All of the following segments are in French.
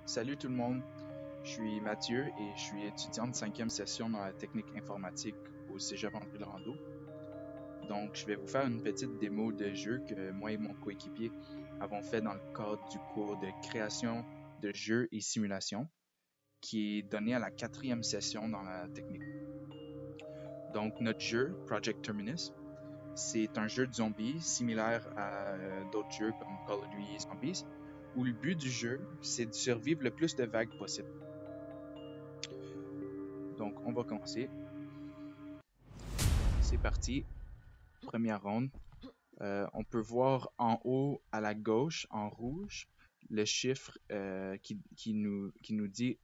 Salut tout le monde, je suis Mathieu et je suis étudiant de 5e session dans la technique informatique au Cégep André Laurando. Donc, je vais vous faire une petite démo de jeu que moi et mon coéquipier avons fait dans le cadre du cours de création de jeux et simulation qui est donné à la 4e session dans la technique. Donc, notre jeu, Project Terminus, c'est un jeu de zombies similaire à d'autres jeux comme Call of Duty Zombies, où le but du jeu, c'est de survivre le plus de vagues possible. Donc, on va commencer. C'est parti. Première ronde. On peut voir en haut à la gauche, en rouge, le chiffre qui nous dit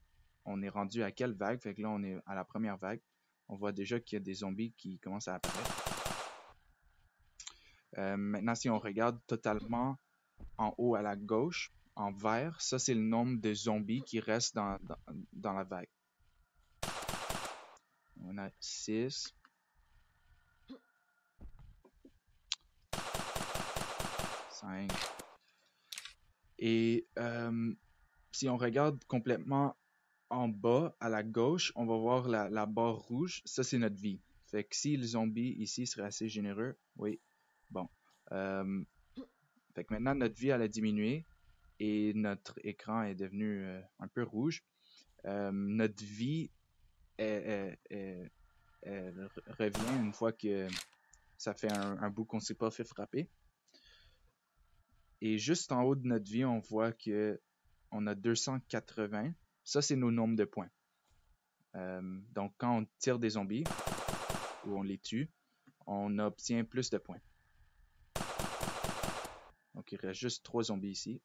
on est rendu à quelle vague. Fait que là, on est à la première vague. On voit déjà qu'il y a des zombies qui commencent à apparaître. Maintenant, si on regarde totalement en haut à la gauche, en vert, ça c'est le nombre de zombies qui restent dans la vague. On a 6. 5. Et si on regarde complètement en bas à la gauche, on va voir la barre rouge. Ça, c'est notre vie. Fait que si le zombie ici serait assez généreux, oui, bon. Fait que maintenant, notre vie, elle a diminué et notre écran est devenu un peu rouge. Notre vie elle revient une fois que ça fait un bout qu'on ne s'est pas fait frapper. Et juste en haut de notre vie, on voit que on a 280. Ça, c'est nos nombres de points. Donc, quand on tire des zombies ou on les tue, on obtient plus de points. Donc, il reste juste 3 zombies ici.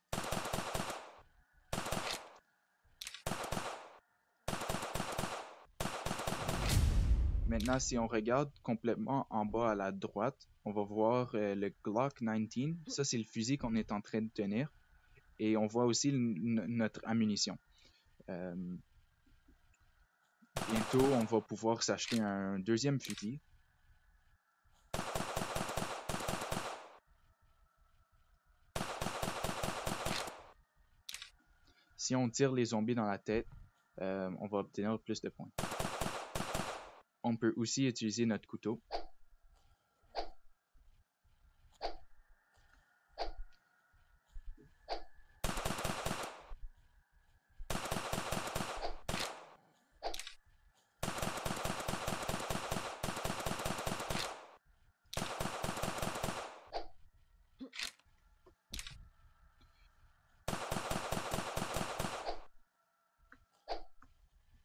Maintenant, si on regarde complètement en bas à la droite, on va voir le Glock 19. Ça, c'est le fusil qu'on est en train de tenir. Et on voit aussi notre ammunition. Bientôt, on va pouvoir s'acheter un deuxième fusil. Si on tire les zombies dans la tête, on va obtenir plus de points. On peut aussi utiliser notre couteau.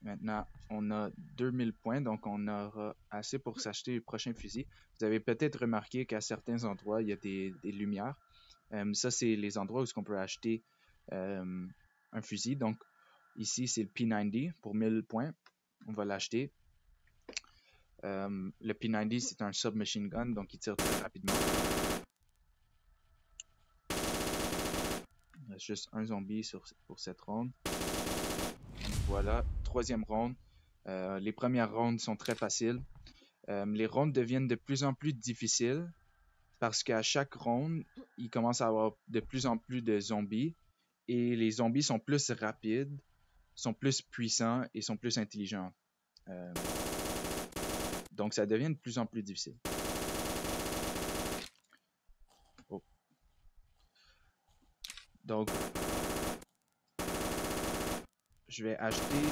Maintenant, on a 2000 points, donc on aura assez pour s'acheter le prochain fusil. Vous avez peut-être remarqué qu'à certains endroits, il y a des lumières. Ça, c'est les endroits où on peut acheter un fusil. Donc, ici, c'est le P90 pour 1000 points. On va l'acheter. Le P90, c'est un submachine gun, donc il tire très rapidement. Il reste juste un zombie pour cette ronde. Voilà, troisième ronde. Les premières rondes sont très faciles. Les rondes deviennent de plus en plus difficiles parce qu'à chaque ronde, il commence à avoir de plus en plus de zombies et les zombies sont plus rapides, sont plus puissants et sont plus intelligents. Donc ça devient de plus en plus difficile. Oh. Donc, je vais acheter,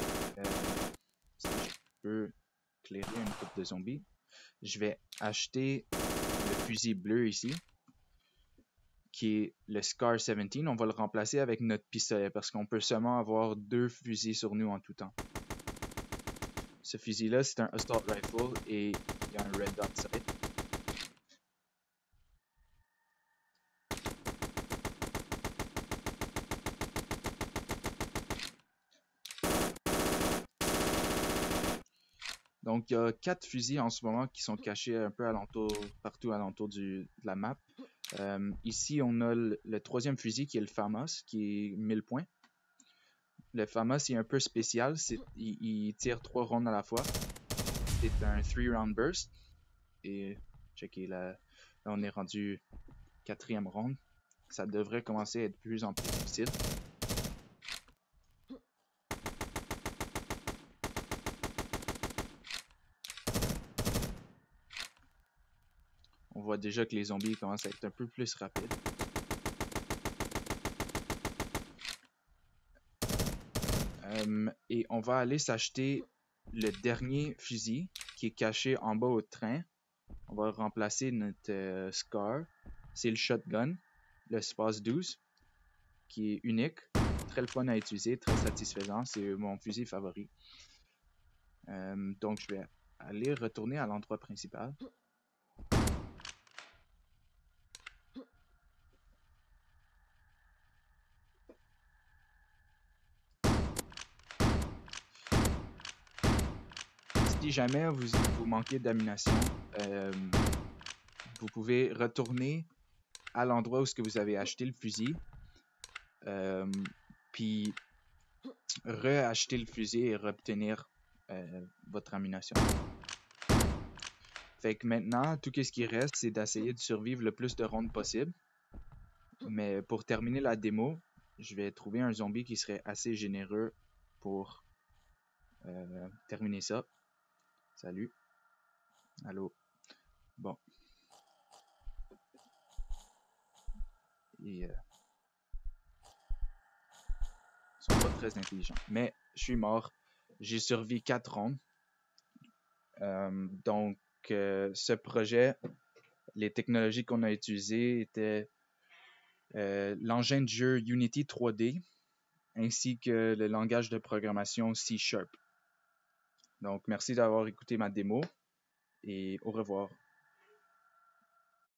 si je peux éclairer une coupe de zombies, je vais acheter le fusil bleu ici, qui est le Scar 17. On va le remplacer avec notre pistolet parce qu'on peut seulement avoir 2 fusils sur nous en tout temps. Ce fusil-là, c'est un Assault Rifle et il y a un Red Dot Sight. Donc, il y a 4 fusils en ce moment qui sont cachés un peu partout alentour de la map. Ici, on a le troisième fusil qui est le FAMAS, qui est 1000 points. Le FAMAS est un peu spécial, il tire 3 rounds à la fois. C'est un 3-round burst. Et checkez là, on est rendu 4e round. Ça devrait commencer à être de plus en plus difficile. voit déjà que les zombies commencent à être un peu plus rapides. Et on va aller s'acheter le dernier fusil qui est caché en bas au train. On va remplacer notre Scar. C'est le shotgun, le Space 12, qui est unique, très le fun à utiliser, très satisfaisant. C'est mon fusil favori. Donc, je vais aller retourner à l'endroit principal. Si jamais vous manquez d'ammunition, vous pouvez retourner à l'endroit où vous avez acheté le fusil, puis re-acheter le fusil et obtenir votre ammunition. Fait que maintenant, tout ce qui reste, c'est d'essayer de survivre le plus de rondes possible. Mais pour terminer la démo, je vais trouver un zombie qui serait assez généreux pour terminer ça. Salut. Allô. Bon. Et ils sont pas très intelligents. Mais je suis mort. J'ai survécu 4 rondes. Donc, ce projet, les technologies qu'on a utilisées étaient l'engin de jeu Unity 3D ainsi que le langage de programmation C#. Donc, merci d'avoir écouté ma démo et au revoir.